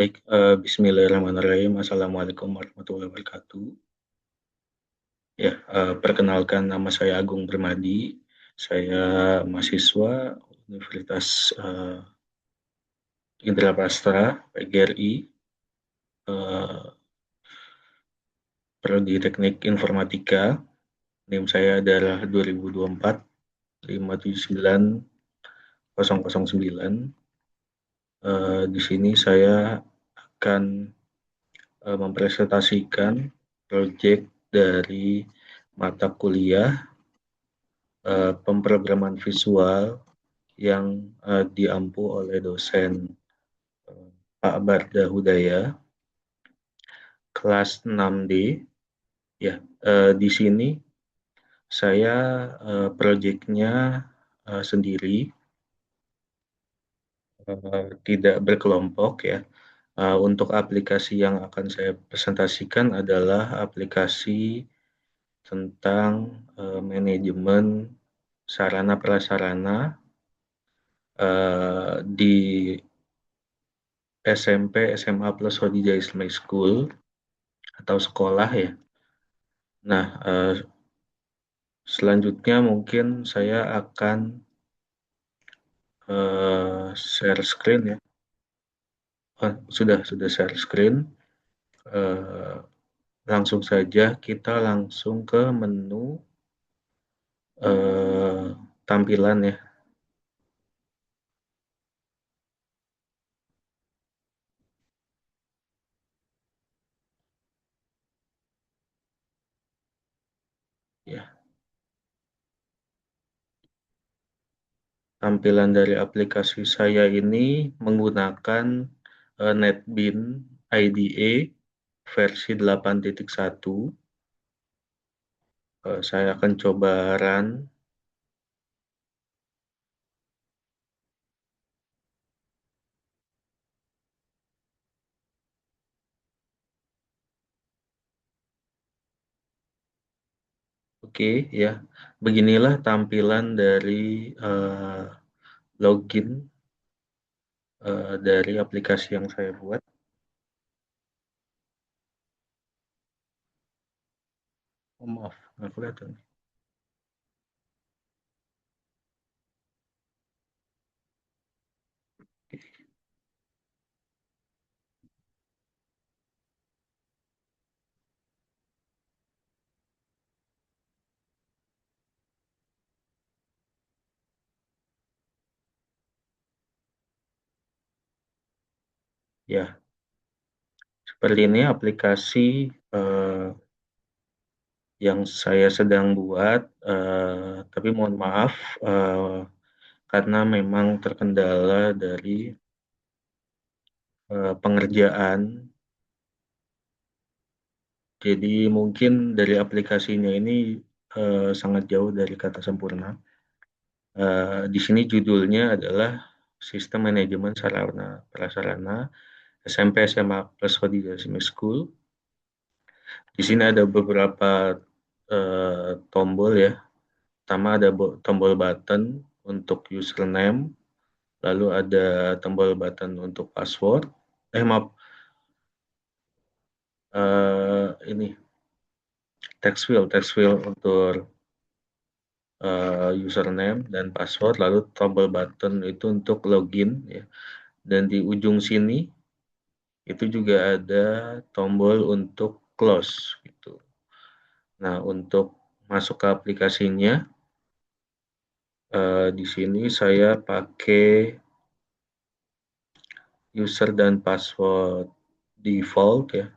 Baik, bismillahirrahmanirrahim. Assalamualaikum warahmatullahi wabarakatuh. Ya, perkenalkan nama saya Agung Permadi. Saya mahasiswa Universitas Indraprastha PGRI, eh, Prodi Teknik Informatika. NIM saya adalah 2024 579 di sini saya akan mempresentasikan proyek dari mata kuliah pemrograman visual yang diampu oleh dosen Pak Barda Hudaya, kelas 6D. Ya, di sini saya proyeknya sendiri, tidak berkelompok ya. Untuk aplikasi yang akan saya presentasikan adalah aplikasi tentang manajemen sarana prasarana di SMP, SMA plus Hodijah Islamic School atau sekolah ya. Nah, selanjutnya mungkin saya akan share screen ya. Sudah share screen. Eh, Langsung saja kita langsung ke menu eh, tampilan ya. Ya, tampilan dari aplikasi saya ini menggunakan NetBeans IDE versi 8.1. Saya akan coba run. Oke, ya. Beginilah tampilan dari eh, login dari aplikasi yang saya buat. Oh, maaf, nggak kelihatan. Ya, seperti ini aplikasi eh, yang saya sedang buat, tapi mohon maaf karena memang terkendala dari pengerjaan. Jadi mungkin dari aplikasinya ini sangat jauh dari kata sempurna. Di sini judulnya adalah Sistem Manajemen Sarana Prasarana SMP SMA plus Khadijah Islamic School. Di sini ada beberapa tombol ya. Pertama ada tombol button untuk username, lalu ada tombol button untuk password. Maaf, ini text field untuk username dan password, lalu tombol button itu untuk login ya. Dan di ujung sini itu juga ada tombol untuk close gitu. Nah, untuk masuk ke aplikasinya, di sini saya pakai user dan password default ya.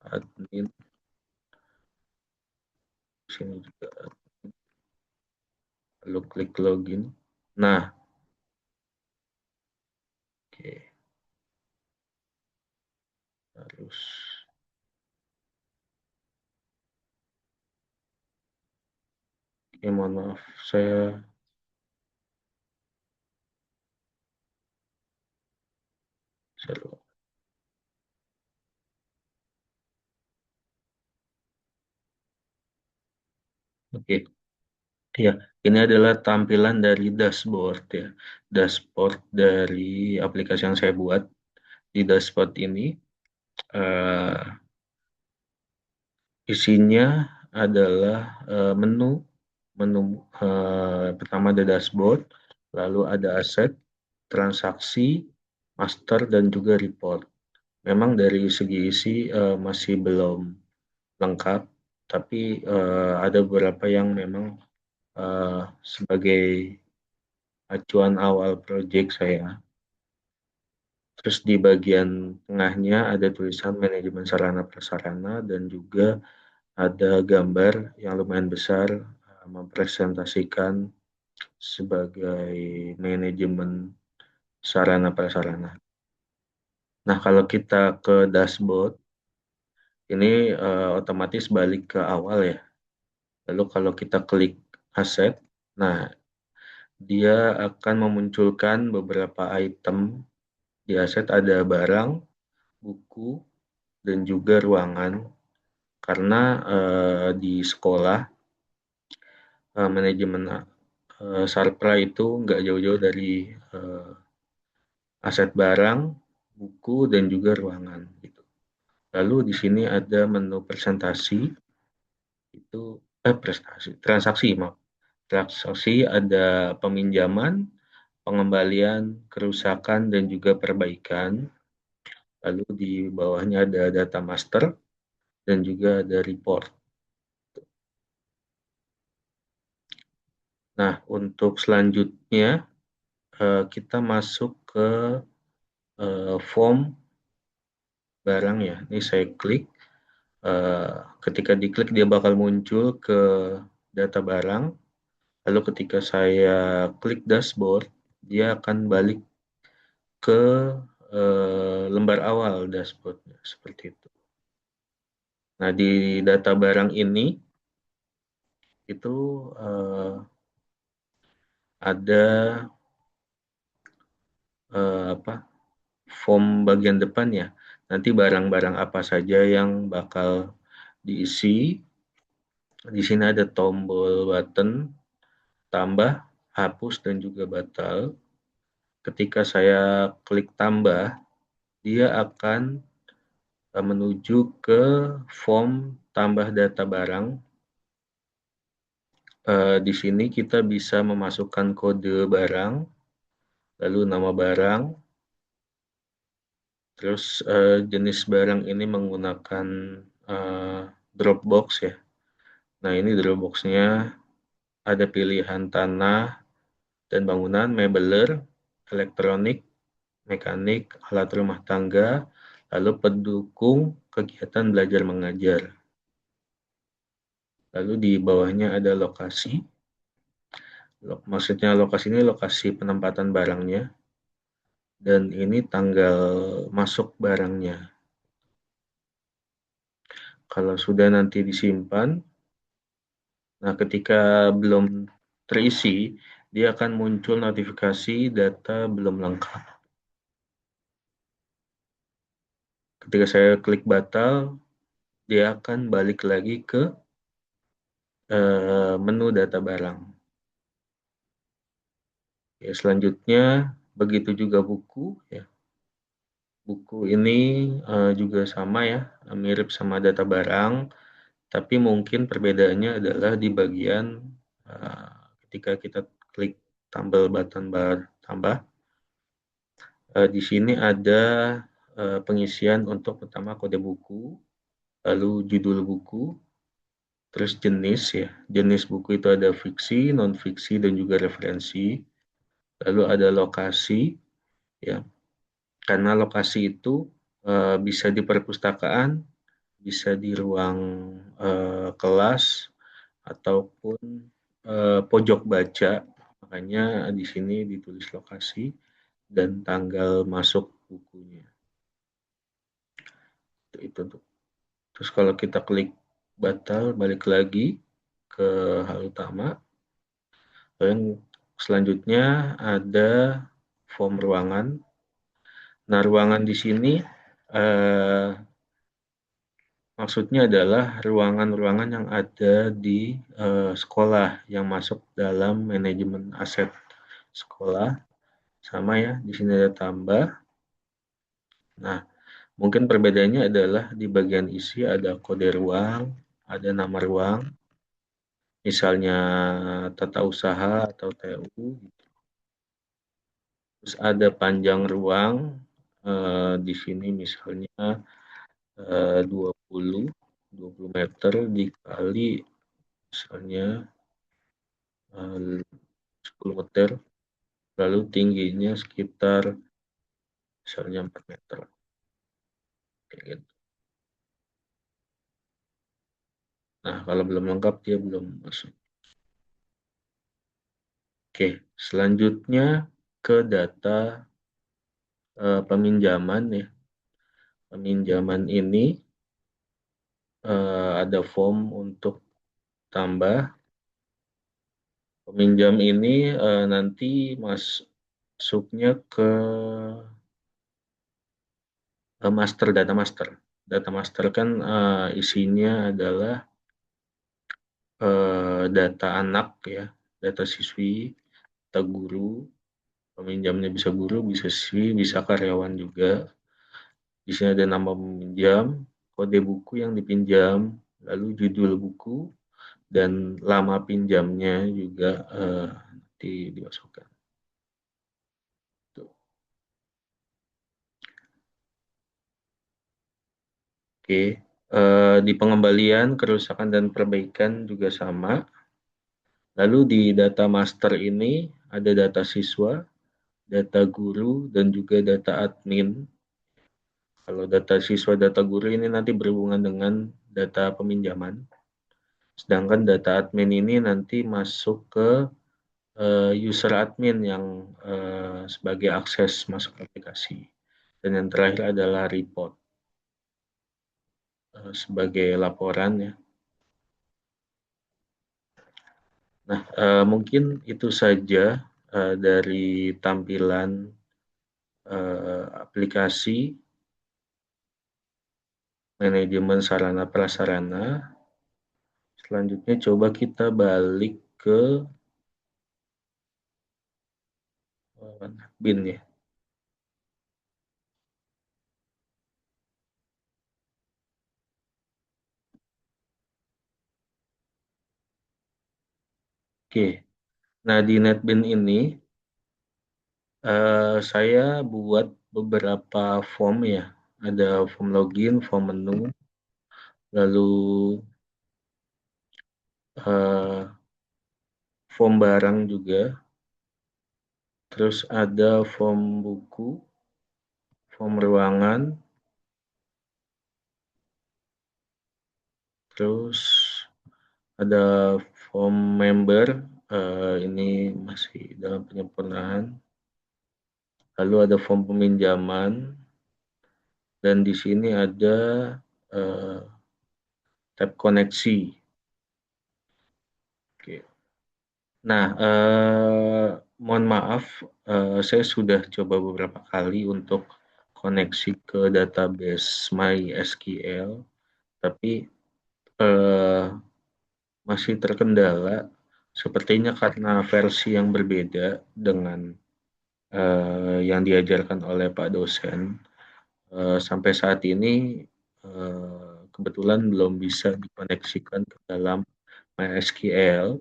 Admin sini juga, lalu klik login. Nah, oke, harus, mohon maaf, saya oke. Ya, ini adalah tampilan dari dashboard ya. Dashboard dari aplikasi yang saya buat. Di dashboard ini eh, isinya adalah menu. Menu pertama ada dashboard, lalu ada aset, transaksi, master, dan juga report. Memang dari segi isi masih belum lengkap, tapi ada beberapa yang memang sebagai acuan awal proyek saya. Terus di bagian tengahnya ada tulisan manajemen sarana prasarana dan juga ada gambar yang lumayan besar mempresentasikan sebagai manajemen sarana prasarana. Nah, kalau kita ke dashboard, ini otomatis balik ke awal ya. Lalu kalau kita klik aset, nah dia akan memunculkan beberapa item. Di aset ada barang, buku, dan juga ruangan. Karena di sekolah manajemen Sarpra itu nggak jauh-jauh dari eh, aset barang, buku, dan juga ruangan. Gitu. Lalu di sini ada menu presentasi, itu transaksi, maaf. Transaksi ada peminjaman, pengembalian, kerusakan, dan juga perbaikan. Lalu di bawahnya ada data master dan juga ada report. Nah, untuk selanjutnya kita masuk ke form barang ya. Ini saya klik. Ketika diklik dia bakal muncul ke data barang. Lalu ketika saya klik dashboard, dia akan balik ke lembar awal dashboardnya seperti itu. Nah, di data barang ini itu ada apa form bagian depan ya. Nanti barang-barang apa saja yang bakal diisi. Di sini ada tombol button tambah, hapus, dan juga batal. Ketika saya klik tambah, dia akan menuju ke form tambah data barang. Di sini kita bisa memasukkan kode barang, lalu nama barang, terus jenis barang ini menggunakan Dropbox ya. Nah, ini Dropbox-nya ada pilihan tanah dan bangunan, mebeler, elektronik, mekanik, alat rumah tangga, lalu pendukung kegiatan belajar mengajar. Lalu di bawahnya ada lokasi. Maksudnya lokasi ini lokasi penempatan barangnya. Dan ini tanggal masuk barangnya. Kalau sudah nanti disimpan, nah ketika belum terisi, dia akan muncul notifikasi data belum lengkap. Ketika saya klik batal, dia akan balik lagi ke menu data barang. Ya, selanjutnya begitu juga buku ya. Buku ini juga sama ya, mirip sama data barang, tapi mungkin perbedaannya adalah di bagian ketika kita klik tombol button bar tambah, di sini ada pengisian untuk pertama kode buku, lalu judul buku, terus jenis ya. Jenis buku itu ada fiksi, non fiksi, dan juga referensi. Lalu ada lokasi ya. Karena lokasi itu bisa di perpustakaan, bisa di ruang kelas ataupun pojok baca. Makanya di sini ditulis lokasi dan tanggal masuk bukunya. Itu tuh. Terus kalau kita klik batal, balik lagi ke hal utama. Yang selanjutnya ada form ruangan. Nah, ruangan di sini eh, maksudnya adalah ruangan-ruangan yang ada di sekolah yang masuk dalam manajemen aset sekolah. Sama ya, di sini ada tambah, Nah, mungkin perbedaannya adalah di bagian isi ada kode ruang, ada nama ruang, misalnya tata usaha atau TU, terus ada panjang ruang, di sini misalnya 20 meter dikali misalnya 10 meter, lalu tingginya sekitar misalnya 4 meter. Kayak gitu. Nah, kalau belum lengkap dia belum masuk. Oke, selanjutnya ke data peminjaman ya. Peminjaman ini ada form untuk tambah. Peminjam ini nanti masuknya ke master data master. Data master kan isinya adalah data anak ya, data siswi, data guru, peminjamnya bisa guru, bisa siswi, bisa karyawan juga. Di sini ada nama peminjam, kode buku yang dipinjam, lalu judul buku, dan lama pinjamnya juga nanti dimasukkan. Tuh. Oke, di pengembalian, kerusakan, dan perbaikan juga sama. Lalu di data master ini ada data siswa, data guru, dan juga data admin. Kalau data siswa, data guru ini nanti berhubungan dengan data peminjaman. Sedangkan data admin ini nanti masuk ke user admin yang sebagai akses masuk aplikasi. Dan yang terakhir adalah report sebagai laporan ya. Nah, mungkin itu saja dari tampilan aplikasi manajemen sarana prasarana. Selanjutnya coba kita balik ke bin ya. Oke, nah di NetBean ini saya buat beberapa form ya. Ada form login, form menu, lalu eh, form barang juga, terus ada form buku, form ruangan, terus ada form member, ini masih dalam penyempurnaan. Lalu ada form peminjaman, dan di sini ada eh, tab koneksi. Oke. Nah, mohon maaf, saya sudah coba beberapa kali untuk koneksi ke database MySQL, tapi eh, masih terkendala. Sepertinya karena versi yang berbeda dengan yang diajarkan oleh Pak dosen. Sampai saat ini kebetulan belum bisa dikoneksikan ke dalam MySQL.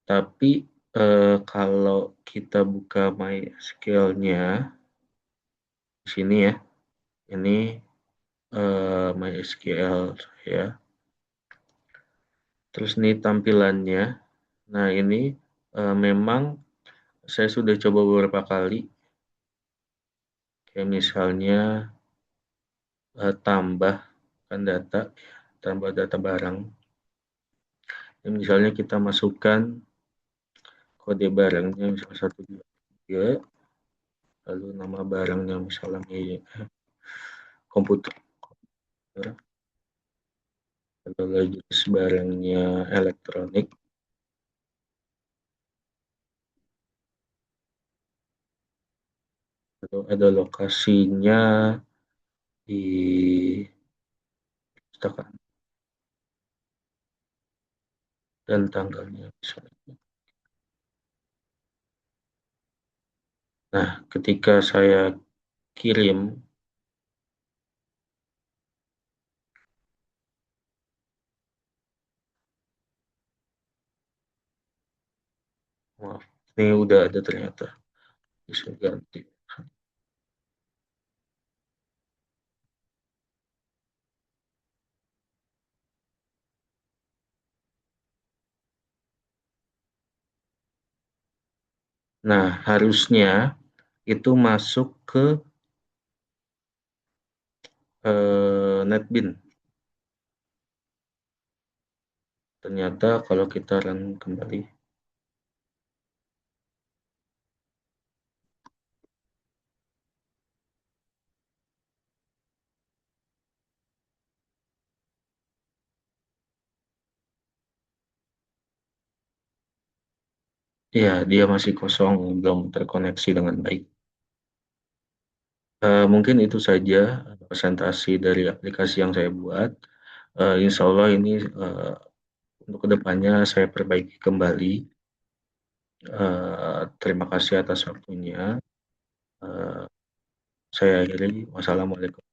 Tapi kalau kita buka MySQL-nya di sini ya, ini MySQL ya. Terus ini tampilannya. Nah ini memang saya sudah coba beberapa kali, kayak misalnya tambahkan data, ya, tambah data barang. Ya, misalnya kita masukkan kode barangnya misalnya 123, lalu nama barangnya misalnya komputer, lalu jenis barangnya elektronik, lalu ada lokasinya di pustakaan dan tanggalnya misalnya. Nah, ketika saya kirim, maaf, ini udah ada ternyata, bisa ganti. Nah, harusnya itu masuk ke NetBeans. Ternyata kalau kita run kembali, ya dia masih kosong, belum terkoneksi dengan baik. Mungkin itu saja presentasi dari aplikasi yang saya buat. Insya Allah ini untuk kedepannya saya perbaiki kembali. Terima kasih atas waktunya. Eh, saya akhiri. Wassalamualaikum.